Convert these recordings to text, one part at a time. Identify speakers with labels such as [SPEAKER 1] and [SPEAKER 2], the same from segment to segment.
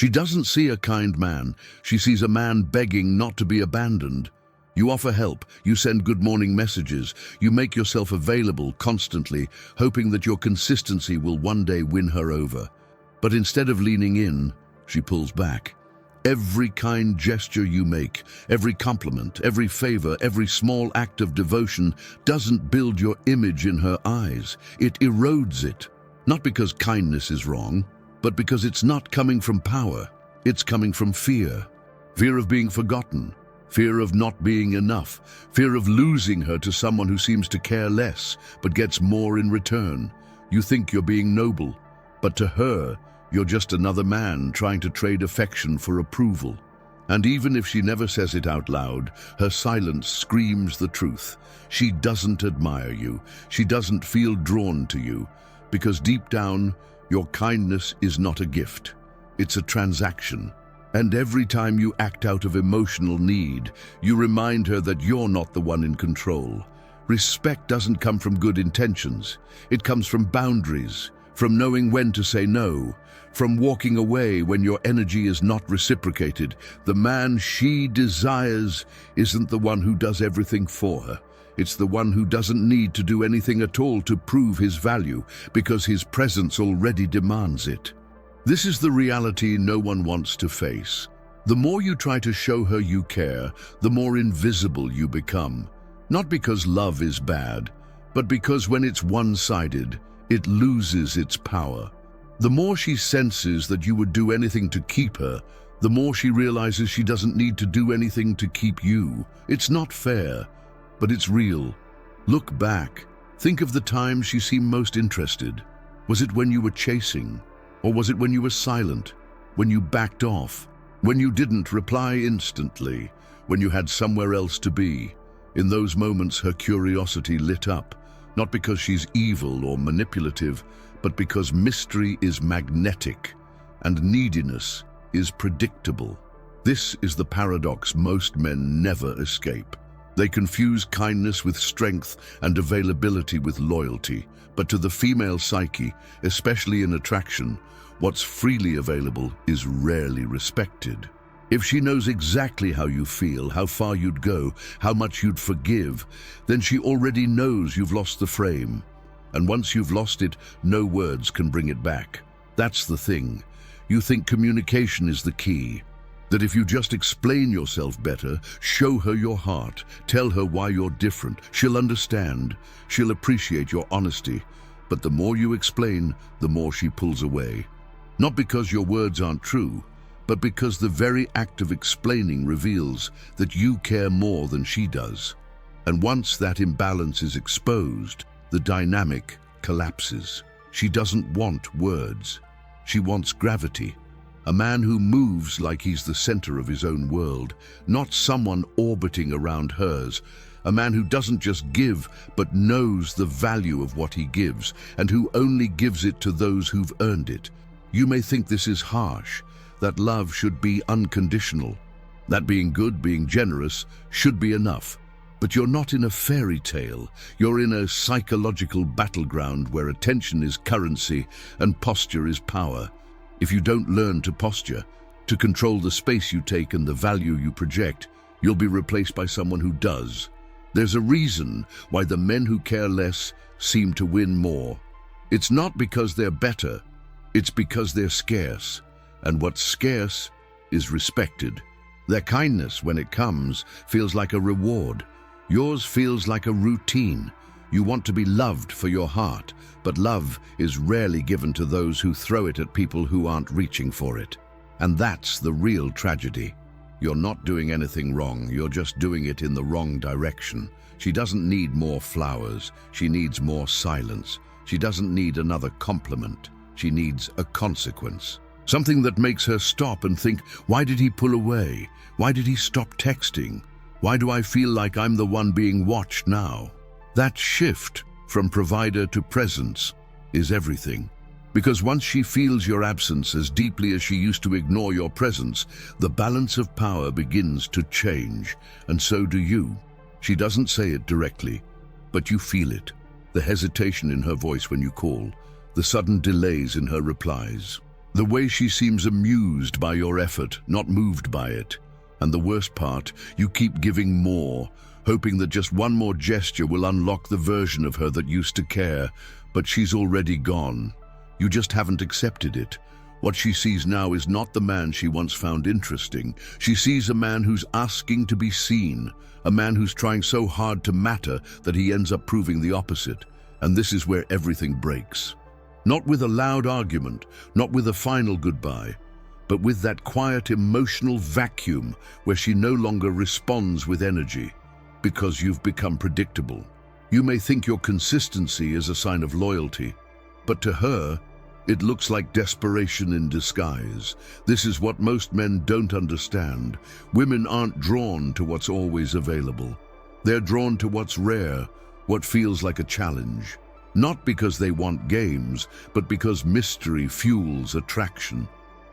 [SPEAKER 1] She doesn't see a kind man. She sees a man begging not to be abandoned. You offer help, you send good morning messages, you make yourself available constantly, hoping that your consistency will one day win her over. But instead of leaning in, she pulls back. Every kind gesture you make, every compliment, every favor, every small act of devotion doesn't build your image in her eyes. It erodes it. Not because kindness is wrong, but because it's not coming from power. It's coming from fear. Fear of being forgotten. Fear of not being enough. Fear of losing her to someone who seems to care less, but gets more in return. You think you're being noble, but to her, you're just another man trying to trade affection for approval. And even if she never says it out loud, her silence screams the truth. She doesn't admire you. She doesn't feel drawn to you. Because deep down, your kindness is not a gift. It's a transaction. And every time you act out of emotional need, you remind her that you're not the one in control. Respect doesn't come from good intentions. It comes from boundaries, from knowing when to say no, from walking away when your energy is not reciprocated. The man she desires isn't the one who does everything for her. It's the one who doesn't need to do anything at all to prove his value, because his presence already demands it. This is the reality no one wants to face. The more you try to show her you care, the more invisible you become. Not because love is bad, but because when it's one-sided, it loses its power. The more she senses that you would do anything to keep her, the more she realizes she doesn't need to do anything to keep you. It's not fair, but it's real. Look back. Think of the time she seemed most interested. Was it when you were chasing? Or was it when you were silent? When you backed off? When you didn't reply instantly? When you had somewhere else to be? In those moments, her curiosity lit up, not because she's evil or manipulative, but because mystery is magnetic and neediness is predictable. This is the paradox most men never escape. They confuse kindness with strength and availability with loyalty. But to the female psyche, especially in attraction, what's freely available is rarely respected. If she knows exactly how you feel, how far you'd go, how much you'd forgive, then she already knows you've lost the frame. And once you've lost it, no words can bring it back. That's the thing. You think communication is the key. That if you just explain yourself better, show her your heart, tell her why you're different, she'll understand, she'll appreciate your honesty. But the more you explain, the more she pulls away. Not because your words aren't true, but because the very act of explaining reveals that you care more than she does. And once that imbalance is exposed, the dynamic collapses. She doesn't want words. She wants gravity. A man who moves like he's the center of his own world, not someone orbiting around hers. A man who doesn't just give, but knows the value of what he gives, and who only gives it to those who've earned it. You may think this is harsh, that love should be unconditional, that being good, being generous, should be enough. But you're not in a fairy tale. You're in a psychological battleground where attention is currency and posture is power. If you don't learn to posture, to control the space you take and the value you project, you'll be replaced by someone who does. There's a reason why the men who care less seem to win more. It's not because they're better, it's because they're scarce. And what's scarce is respected. Their kindness, when it comes, feels like a reward. Yours feels like a routine. You want to be loved for your heart, but love is rarely given to those who throw it at people who aren't reaching for it. And that's the real tragedy. You're not doing anything wrong, you're just doing it in the wrong direction. She doesn't need more flowers, she needs more silence. She doesn't need another compliment, she needs a consequence. Something that makes her stop and think, why did he pull away? Why did he stop texting? Why do I feel like I'm the one being watched now? That shift from provider to presence is everything. Because once she feels your absence as deeply as she used to ignore your presence, the balance of power begins to change, and so do you. She doesn't say it directly, but you feel it. The hesitation in her voice when you call, the sudden delays in her replies. The way she seems amused by your effort, not moved by it. And the worst part, you keep giving more, hoping that just one more gesture will unlock the version of her that used to care, but she's already gone. You just haven't accepted it. What she sees now is not the man she once found interesting. She sees a man who's asking to be seen, a man who's trying so hard to matter that he ends up proving the opposite. And this is where everything breaks. Not with a loud argument, not with a final goodbye, but with that quiet emotional vacuum where she no longer responds with energy because you've become predictable. You may think your consistency is a sign of loyalty, but to her, it looks like desperation in disguise. This is what most men don't understand. Women aren't drawn to what's always available. They're drawn to what's rare, what feels like a challenge. Not because they want games, but because mystery fuels attraction.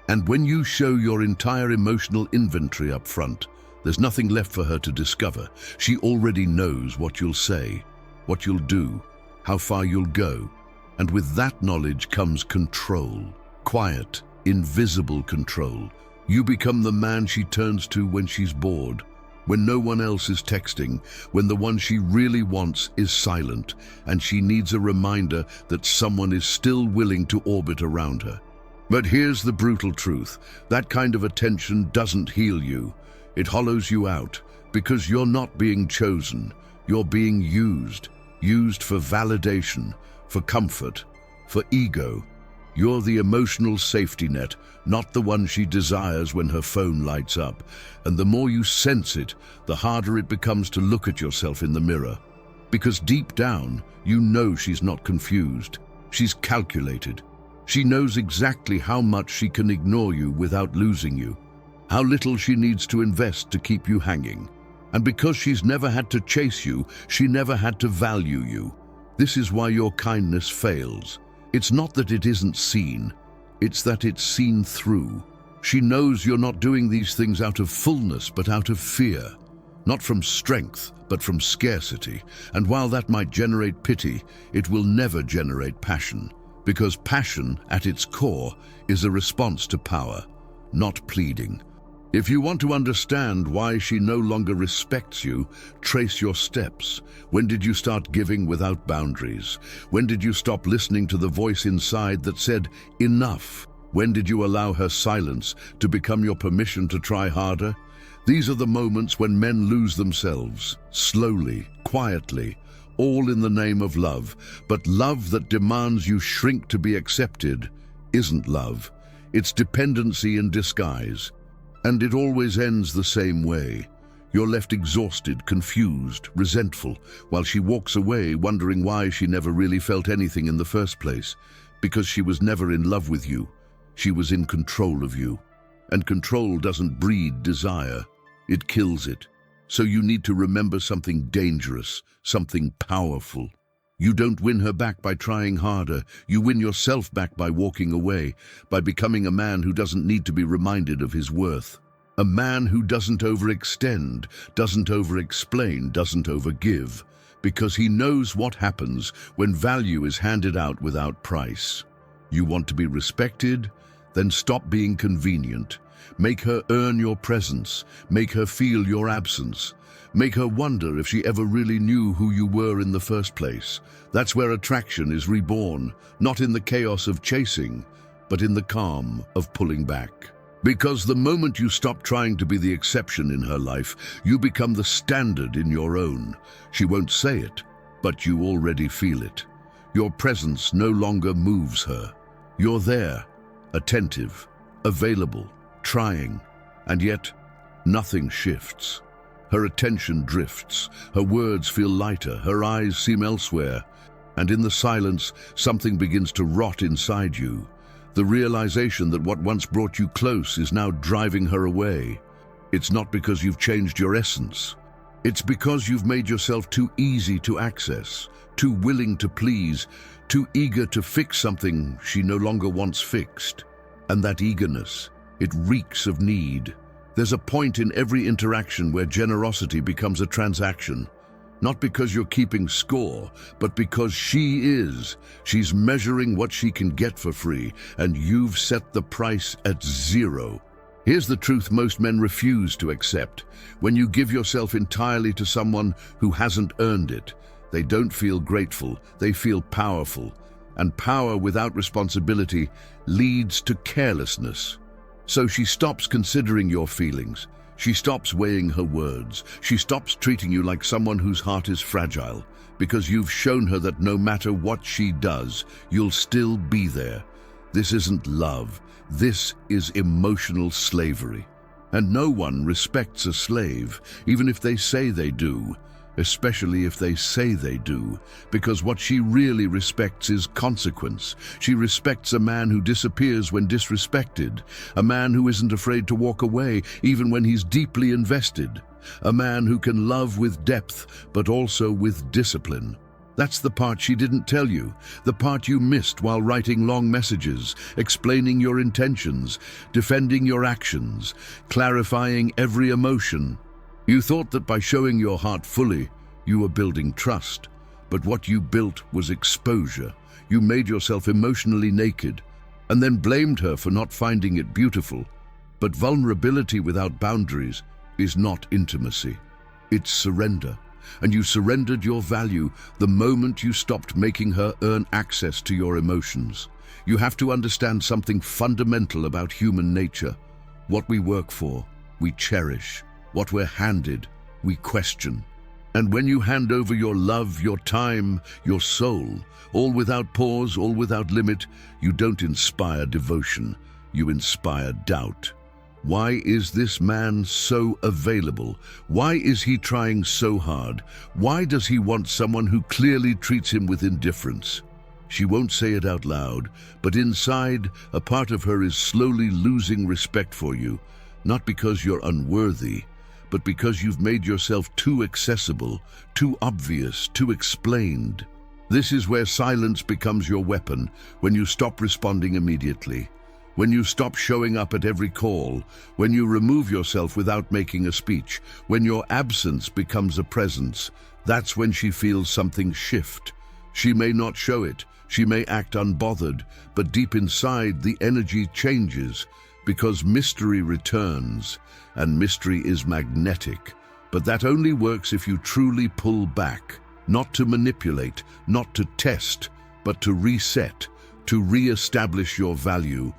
[SPEAKER 1] And when you show your entire emotional inventory up front, there's nothing left for her to discover. She already knows what you'll say, what you'll do, how far you'll go. And with that knowledge comes control. Quiet, invisible control. You become the man she turns to when she's bored, when no one else is texting, when the one she really wants is silent, and she needs a reminder that someone is still willing to orbit around her. But here's the brutal truth. That kind of attention doesn't heal you. It hollows you out, because you're not being chosen. You're being used for validation, for comfort, for ego. You're the emotional safety net, not the one she desires when her phone lights up. And the more you sense it, the harder it becomes to look at yourself in the mirror. Because deep down, you know she's not confused. She's calculated. She knows exactly how much she can ignore you without losing you, how little she needs to invest to keep you hanging. And because she's never had to chase you, she never had to value you. This is why your kindness fails. It's not that it isn't seen, it's that it's seen through. She knows you're not doing these things out of fullness, but out of fear. Not from strength, but from scarcity. And while that might generate pity, it will never generate passion. Because passion, at its core, is a response to power, not pleading. If you want to understand why she no longer respects you, trace your steps. When did you start giving without boundaries? When did you stop listening to the voice inside that said, enough? When did you allow her silence to become your permission to try harder? These are the moments when men lose themselves, slowly, quietly, all in the name of love. But love that demands you shrink to be accepted isn't love. It's dependency in disguise. And it always ends the same way. You're left exhausted, confused, resentful, while she walks away wondering why she never really felt anything in the first place. Because she was never in love with you. She was in control of you. And control doesn't breed desire. It kills it. So you need to remember something dangerous, something powerful. You don't win her back by trying harder. You win yourself back by walking away, by becoming a man who doesn't need to be reminded of his worth. A man who doesn't overextend, doesn't over-explain, doesn't overgive, because he knows what happens when value is handed out without price. You want to be respected? Then stop being convenient. Make her earn your presence. Make her feel your absence. Make her wonder if she ever really knew who you were in the first place. That's where attraction is reborn, not in the chaos of chasing, but in the calm of pulling back. Because the moment you stop trying to be the exception in her life, you become the standard in your own. She won't say it, but you already feel it. Your presence no longer moves her. You're there, attentive, available, trying, and yet nothing shifts. Her attention drifts, her words feel lighter, her eyes seem elsewhere, and in the silence, something begins to rot inside you. The realization that what once brought you close is now driving her away. It's not because you've changed your essence. It's because you've made yourself too easy to access, too willing to please, too eager to fix something she no longer wants fixed. And that eagerness, it reeks of need. There's a point in every interaction where generosity becomes a transaction. Not because you're keeping score, but because she is. She's measuring what she can get for free, and you've set the price at 0. Here's the truth most men refuse to accept. When you give yourself entirely to someone who hasn't earned it, they don't feel grateful, they feel powerful. And power without responsibility leads to carelessness. So she stops considering your feelings. She stops weighing her words. She stops treating you like someone whose heart is fragile, because you've shown her that no matter what she does, you'll still be there. This isn't love. This is emotional slavery. And no one respects a slave, even if they say they do, especially if they say they do, because what she really respects is consequence. She respects a man who disappears when disrespected, a man who isn't afraid to walk away even when he's deeply invested, a man who can love with depth but also with discipline. That's the part she didn't tell you, the part you missed while writing long messages, explaining your intentions, defending your actions, clarifying every emotion. You thought that by showing your heart fully, you were building trust. But what you built was exposure. You made yourself emotionally naked, and then blamed her for not finding it beautiful. But vulnerability without boundaries is not intimacy. It's surrender. And you surrendered your value the moment you stopped making her earn access to your emotions. You have to understand something fundamental about human nature. What we work for, we cherish. What we're handed, we question. And when you hand over your love, your time, your soul, all without pause, all without limit, you don't inspire devotion, you inspire doubt. Why is this man so available? Why is he trying so hard? Why does he want someone who clearly treats him with indifference? She won't say it out loud, but inside, a part of her is slowly losing respect for you, not because you're unworthy, but because you've made yourself too accessible, too obvious, too explained. This is where silence becomes your weapon, when you stop responding immediately, when you stop showing up at every call, when you remove yourself without making a speech, when your absence becomes a presence. That's when she feels something shift. She may not show it, she may act unbothered, but deep inside the energy changes, because mystery returns, and mystery is magnetic. But that only works if you truly pull back, not to manipulate, not to test, but to reset, to re-establish your value,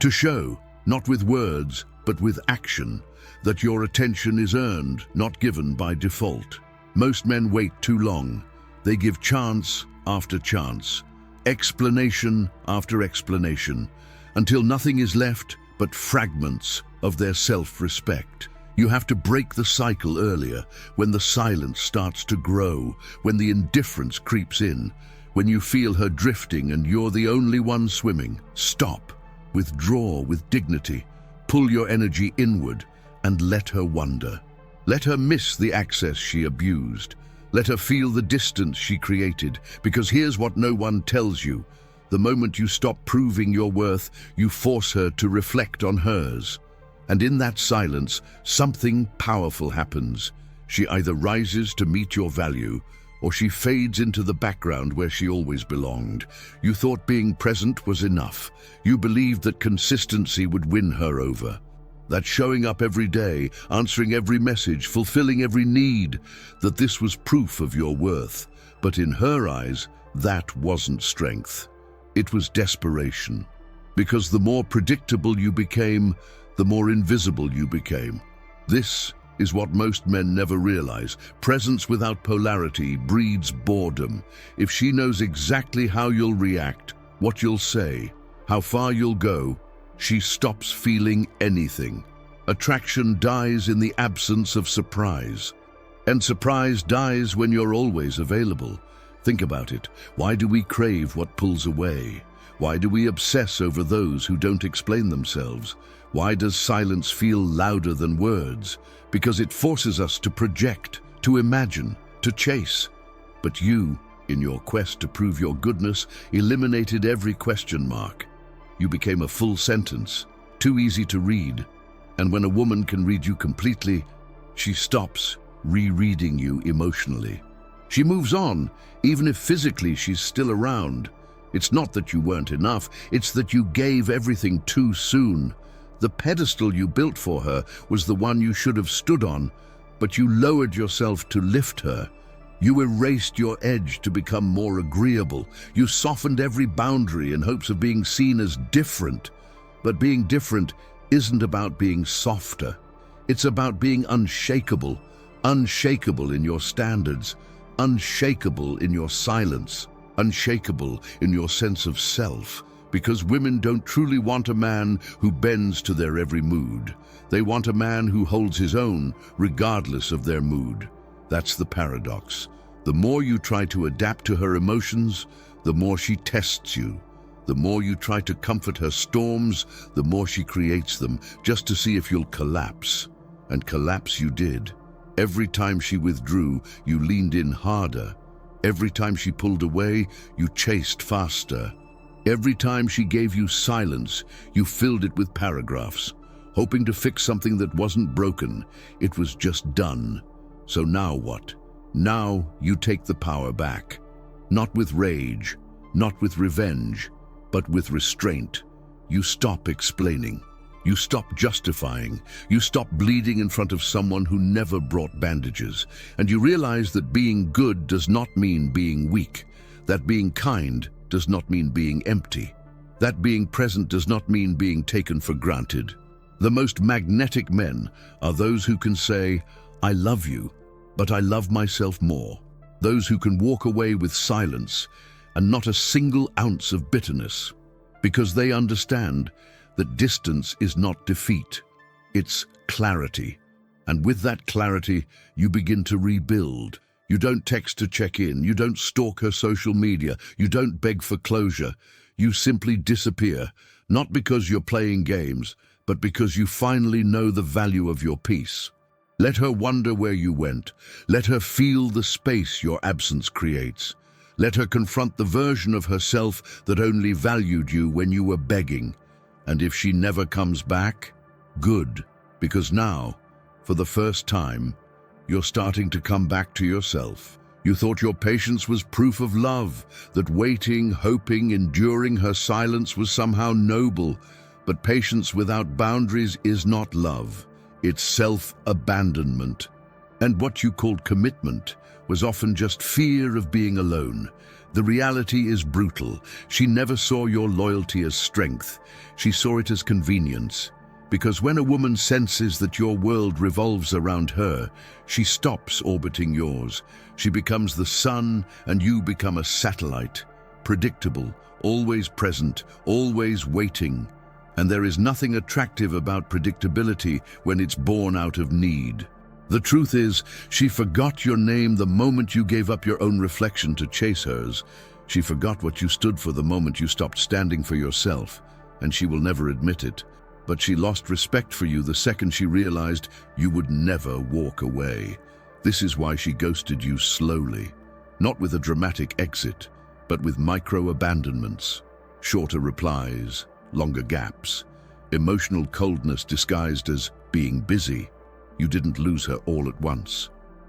[SPEAKER 1] to show, not with words, but with action, that your attention is earned, not given by default. Most men wait too long. They give chance after chance, explanation after explanation, until nothing is left but fragments of their self-respect. You have to break the cycle earlier, when the silence starts to grow, when the indifference creeps in, when you feel her drifting and you're the only one swimming. Stop, withdraw with dignity, pull your energy inward, and let her wander. Let her miss the access she abused. Let her feel the distance she created, because here's what no one tells you. The moment you stop proving your worth, you force her to reflect on hers. And in that silence, something powerful happens. She either rises to meet your value, or she fades into the background where she always belonged. You thought being present was enough. You believed that consistency would win her over. That showing up every day, answering every message, fulfilling every need, that this was proof of your worth. But in her eyes, that wasn't strength. It was desperation. Because the more predictable you became, the more invisible you became. This is what most men never realize. Presence without polarity breeds boredom. If she knows exactly how you'll react, what you'll say, how far you'll go, she stops feeling anything. Attraction dies in the absence of surprise. And surprise dies when you're always available. Think about it. Why do we crave what pulls away? Why do we obsess over those who don't explain themselves? Why does silence feel louder than words? Because it forces us to project, to imagine, to chase. But you, in your quest to prove your goodness, eliminated every question mark. You became a full sentence, too easy to read. And when a woman can read you completely, she stops rereading you emotionally. She moves on, even if physically she's still around. It's not that you weren't enough, it's that you gave everything too soon. The pedestal you built for her was the one you should have stood on, but you lowered yourself to lift her. You erased your edge to become more agreeable. You softened every boundary in hopes of being seen as different. But being different isn't about being softer. It's about being unshakable. Unshakable in your standards. Unshakable in your silence. Unshakable in your sense of self. Because women don't truly want a man who bends to their every mood. They want a man who holds his own, regardless of their mood. That's the paradox. The more you try to adapt to her emotions, the more she tests you. The more you try to comfort her storms, the more she creates them, just to see if you'll collapse. And collapse you did. Every time she withdrew, you leaned in harder. Every time she pulled away, you chased faster. Every time she gave you silence, you filled it with paragraphs, hoping to fix something that wasn't broken. It was just done. So now what? Now you take the power back. Not with rage, not with revenge, but with restraint. You stop explaining. You stop justifying. You stop bleeding in front of someone who never brought bandages. And you realize that being good does not mean being weak. That being kind does not mean being empty. That being present does not mean being taken for granted. The most magnetic men are those who can say, "I love you, but I love myself more." Those who can walk away with silence and not a single ounce of bitterness, because they understand that distance is not defeat, it's clarity. And with that clarity, you begin to rebuild. You don't text to check in, you don't stalk her social media, you don't beg for closure. You simply disappear, not because you're playing games, but because you finally know the value of your peace. Let her wonder where you went. Let her feel the space your absence creates. Let her confront the version of herself that only valued you when you were begging. And if she never comes back, good, because now, for the first time, you're starting to come back to yourself. You thought your patience was proof of love, that waiting, hoping, enduring her silence was somehow noble. But patience without boundaries is not love. It's self-abandonment. And what you called commitment was often just fear of being alone. The reality is brutal. She never saw your loyalty as strength. She saw it as convenience. Because when a woman senses that your world revolves around her, she stops orbiting yours. She becomes the sun and you become a satellite. Predictable, always present, always waiting. And there is nothing attractive about predictability when it's born out of need. The truth is, she forgot your name the moment you gave up your own reflection to chase hers. She forgot what you stood for the moment you stopped standing for yourself, and she will never admit it. But she lost respect for you the second she realized you would never walk away. This is why she ghosted you slowly, not with a dramatic exit, but with micro-abandonments, shorter replies, longer gaps, emotional coldness disguised as being busy. You didn't lose her all at once.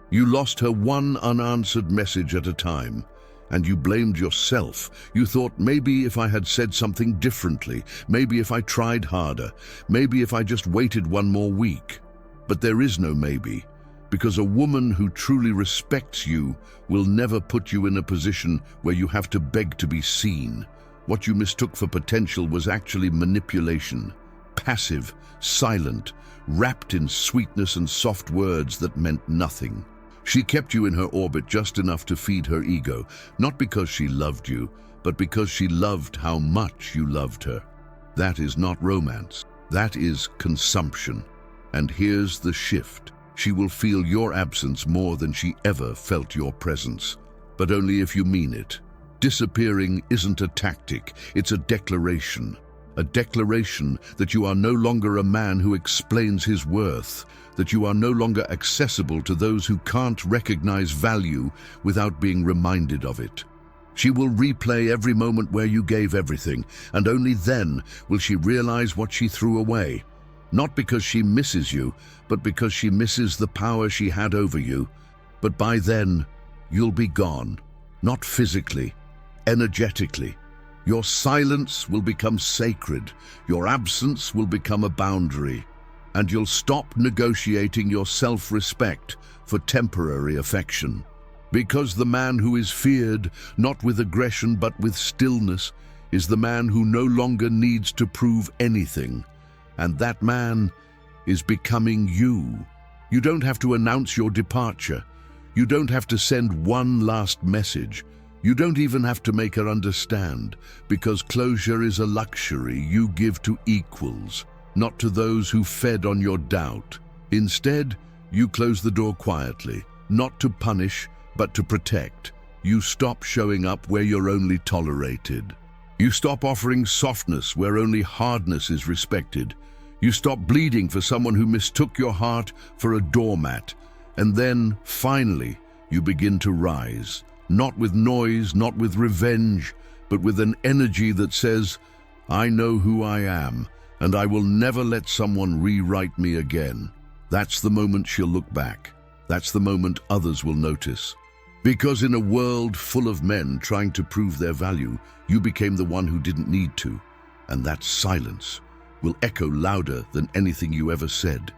[SPEAKER 1] You lost her one unanswered message at a time, and you blamed yourself. You thought, maybe if I had said something differently, maybe if I tried harder, maybe if I just waited one more week. But there is no maybe, because a woman who truly respects you will never put you in a position where you have to beg to be seen. What you mistook for potential was actually manipulation, passive, silent, wrapped in sweetness and soft words that meant nothing. She kept you in her orbit just enough to feed her ego, not because she loved you, but because she loved how much you loved her. That is not romance. That is consumption. And here's the shift. She will feel your absence more than she ever felt your presence, but only if you mean it. Disappearing isn't a tactic, it's a declaration. A declaration that you are no longer a man who explains his worth, that you are no longer accessible to those who can't recognize value without being reminded of it. She will replay every moment where you gave everything, and only then will she realize what she threw away. Not because she misses you, but because she misses the power she had over you. But by then, you'll be gone. Not physically, energetically. Your silence will become sacred. Your absence will become a boundary. And you'll stop negotiating your self-respect for temporary affection. Because the man who is feared, not with aggression but with stillness, is the man who no longer needs to prove anything. And that man is becoming you. You don't have to announce your departure. You don't have to send one last message. You don't even have to make her understand, because closure is a luxury you give to equals, not to those who fed on your doubt. Instead, you close the door quietly, not to punish, but to protect. You stop showing up where you're only tolerated. You stop offering softness where only hardness is respected. You stop bleeding for someone who mistook your heart for a doormat. And then, finally, you begin to rise. Not with noise, not with revenge, but with an energy that says, I know who I am, and I will never let someone rewrite me again. That's the moment she'll look back. That's the moment others will notice. Because in a world full of men trying to prove their value, you became the one who didn't need to. And that silence will echo louder than anything you ever said.